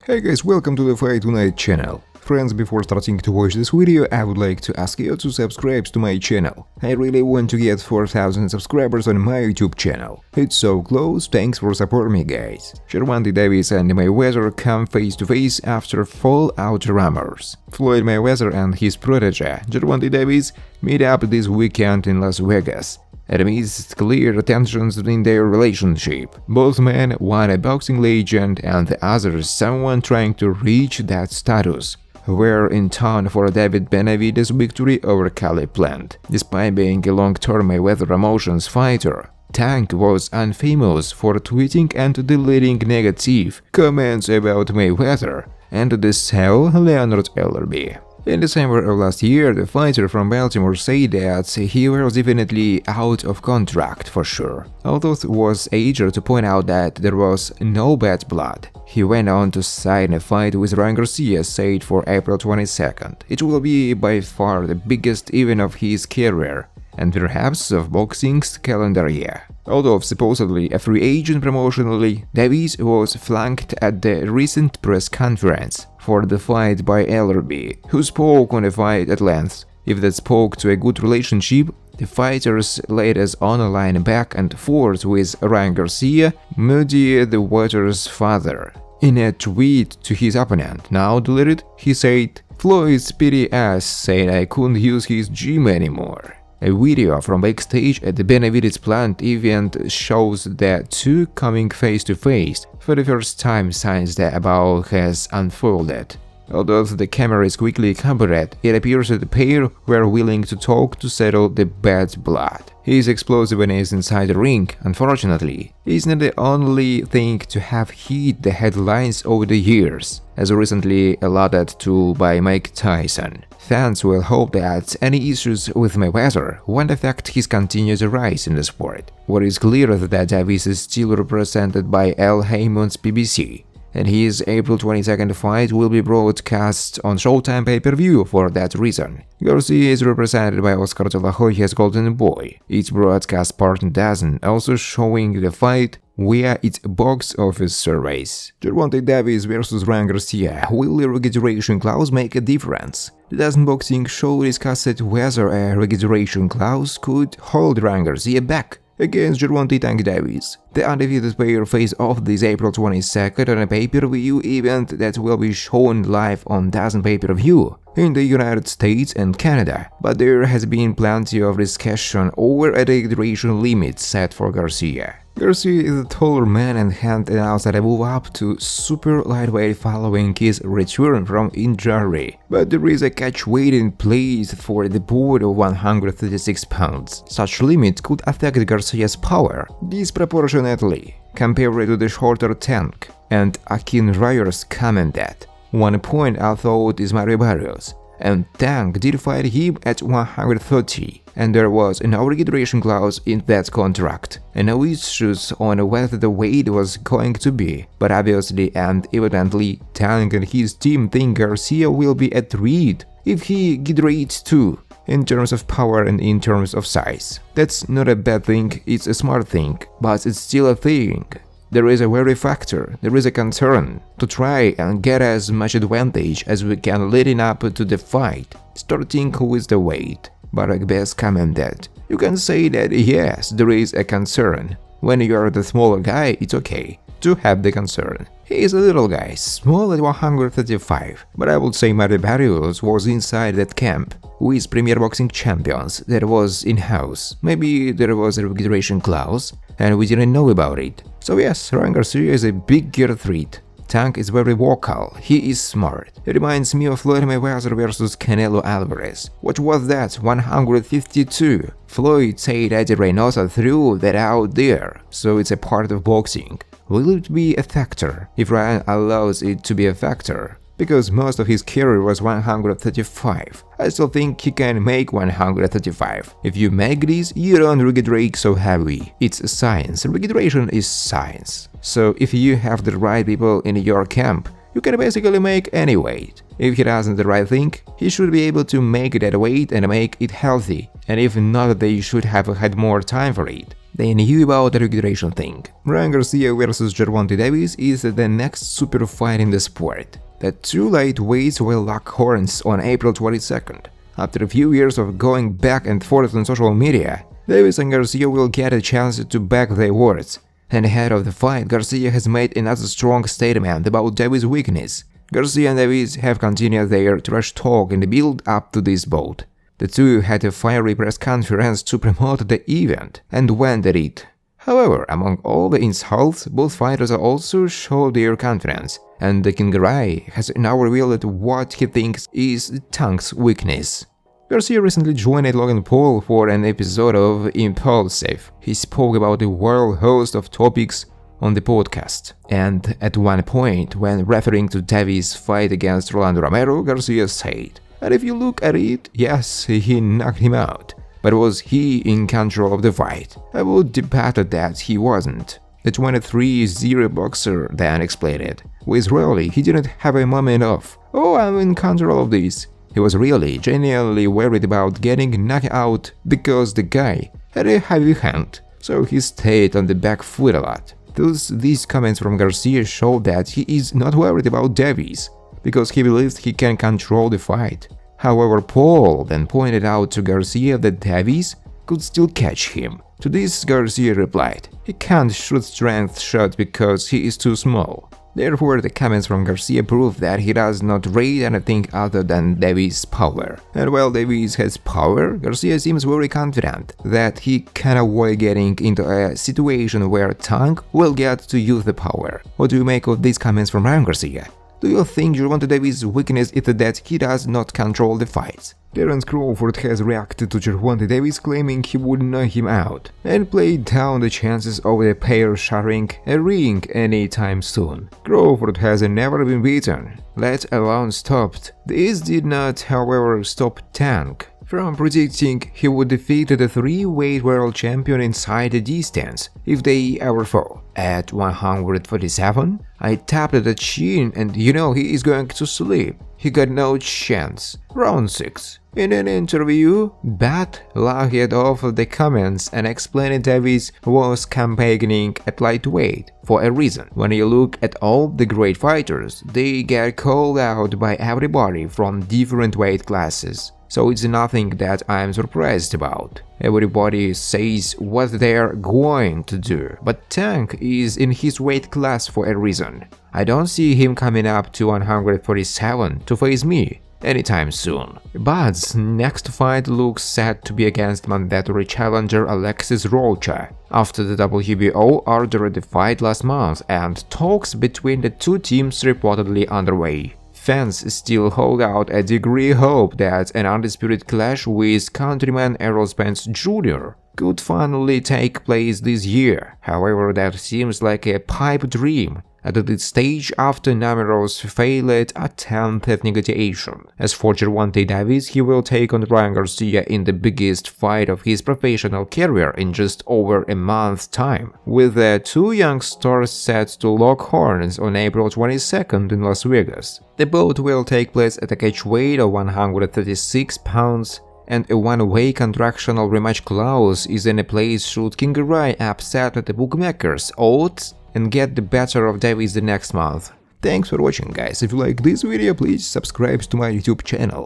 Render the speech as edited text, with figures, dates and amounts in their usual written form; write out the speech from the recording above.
Hey guys, welcome to the Fight Tonight channel. Friends, before starting to watch this video, I would like to ask you to subscribe to my channel. I really want to get 4,000 subscribers on my YouTube channel. It's so close, thanks for supporting me guys. Gervonta Davis and Mayweather come face to face after fallout rumors. Floyd Mayweather and his protege, Gervonta Davis, meet up this weekend in Las Vegas. Amidst clear tensions in their relationship, both men, one a boxing legend and the other someone trying to reach that status, were in town for David Benavidez's victory over Caleb Plant. Despite being a long-term Mayweather Emotions fighter, Tank was infamous for tweeting and deleting negative comments about Mayweather and the Sal Leonard Ellerbe. In December of last year, the fighter from Baltimore said that he was definitely out of contract for sure, although it was eager to point out that there was no bad blood. He went on to sign a fight with Ryan Garcia set for April 22nd. It will be by far the biggest event of his career, and perhaps of boxing's calendar year. Although supposedly a free agent promotionally, Davis was flanked at the recent press conference for the fight by Ellerbe, who spoke on the fight at length. If that spoke to a good relationship, the fighters laid us on a line back and forth with Ryan Garcia, Muddy the Waters' father. In a tweet to his opponent, now deleted, he said, "Floyd's pity ass said I couldn't use his gym anymore." A video from backstage at the Benavidez Plant event shows the two coming face to face for the first time since the above has unfolded. Although the camera is quickly covered, it appears that the pair were willing to talk to settle the bad blood. His explosiveness inside the ring, unfortunately, is not the only thing to have hit the headlines over the years, as recently alluded to by Mike Tyson. Fans will hope that any issues with Mayweather won't affect his continued rise in the sport. What is clear is that Davis is still represented by Al Haymon's PBC, and his April 22nd fight will be broadcast on Showtime pay-per-view for that reason. Garcia is represented by Oscar de la Hoya's Golden Boy, its broadcast partner DAZN also showing the fight via its box office surveys. Gervonta Davis vs Ryan Garcia. Will the registration clause make a difference? The DAZN Boxing Show discussed whether a registration clause could hold Ryan Garcia back against Gervonta Tank Davis. The undefeated pair face off this April 22nd on a pay-per-view event that will be shown live on DAZN pay-per-view in the United States and Canada, but there has been plenty of discussion over a registration limit set for Garcia. Garcia is a taller man and had announced a move up to super lightweight following his return from injury, but there is a catchweight in place for the board of 136 pounds. Such limit could affect Garcia's power disproportionately compared to the shorter Tank, and Akin Reyes commented, "One point I thought is Mario Barrios, and Tank did fight him at 130, and there was no registration clause in that contract, and no issues on whether the weight was going to be, but obviously and evidently Tank and his team think Garcia will be a threat if he hydrates too, in terms of power and in terms of size. That's not a bad thing, it's a smart thing, but it's still a thing. There is a worry factor, there is a concern to try and get as much advantage as we can leading up to the fight, starting with the weight." Barack Best commented, "You can say that yes, there is a concern. When you're the smaller guy, it's okay to have the concern. He is a little guy, small at 135, but I would say Mario Barrios was inside that camp with premier boxing champions that was in-house. Maybe there was a registration clause and we didn't know about it. So yes, Ryan Garcia is a bigger threat. Tank is very vocal, he is smart. It reminds me of Floyd Mayweather vs Canelo Alvarez. What was that, 152? Floyd said Eddie Reynoso threw that out there, so it's a part of boxing. Will it be a factor if Ryan allows it to be a factor? Because most of his career was 135. I still think he can make 135. If you make this, you don't regenerate so heavy. It's science. Regeneration is science. So if you have the right people in your camp, you can basically make any weight. If he doesn't the right thing, he should be able to make that weight and make it healthy. And if not, they should have had more time for it. they knew about the REHYDRATION thing. Ryan Garcia vs Gervonta Davis is the next super fight in the sport. The two lightweights will lock horns on April 22nd. After a few years of going back and forth on social media, Davis and Garcia will get a chance to back their words. And ahead of the fight, Garcia has made another strong statement about Davis' weakness. Garcia and Davis have continued their trash talk in the build-up to this bout. The two had a fiery press conference to promote the event, and went at it. However, among all the insults, both fighters also showed their confidence, and Akin Reyes has now revealed what he thinks is Tank's weakness. Garcia recently joined Logan Paul for an episode of Impulsive. He spoke about a wild host of topics on the podcast, and at one point, when referring to Davis' fight against Rolando Romero, Garcia said, "And if you look at it, yes, he knocked him out. But was he in control of the fight? I would debate that he wasn't." The 23-0 boxer then explained it. With Israeli, he didn't have a moment of, "Oh, I'm in control of this." He was really, genuinely worried about getting knocked out because the guy had a heavy hand, so he stayed on the back foot a lot. Thus, these comments from Garcia show that he is not worried about Davis, because he believes he can control the fight. However, Paul then pointed out to Garcia that Davis could still catch him. To this, Garcia replied, "He can't shoot strength shots because he is too small." Therefore, the comments from Garcia prove that he does not rate anything other than Davis' power. And while Davis has power, Garcia seems very confident that he can avoid getting into a situation where Tank will get to use the power. What do you make of these comments from Ryan Garcia? Do you think Gervonta Davis' weakness is that he does not control the fights? Terence Crawford has reacted to Gervonta Davis, claiming he would knock him out, and played down the chances of the pair sharing a ring anytime soon. Crawford has never been beaten, let alone stopped. This did not, however, stop Tank from predicting he would defeat the three-weight world champion inside the distance if they ever fought. At 147, I tapped the chin and he is going to sleep. He got no chance. Round 6. In an interview, Bat laughed off the comments and explained Davis was campaigning at lightweight for a reason. When you look at all the great fighters, they get called out by everybody from different weight classes. So it's nothing that I'm surprised about. Everybody says what they're going to do, but Tank is in his weight class for a reason. I don't see him coming up to 147 to face me anytime soon. Bat's next fight looks set to be against mandatory challenger Alexis Rocha, after the WBO ordered the fight last month and talks between the two teams reportedly underway. Fans still hold out a degree hope that an undisputed clash with countryman Errol Spence Jr. could finally take place this year. However, that seems like a pipe dream at this stage after numerous failed attempts at negotiation. As for Gervonta Davis, he will take on Ryan Garcia in the biggest fight of his professional career in just over a month's time, with the two young stars set to lock horns on April 22nd in Las Vegas. The bout will take place at a catchweight of 136 pounds, and a one-way contractional rematch clause is in place should Akin Reyes upset the bookmakers' odds and get the better of Davis the next month. Thanks for watching, guys. If you like this video, please subscribe to my YouTube channel.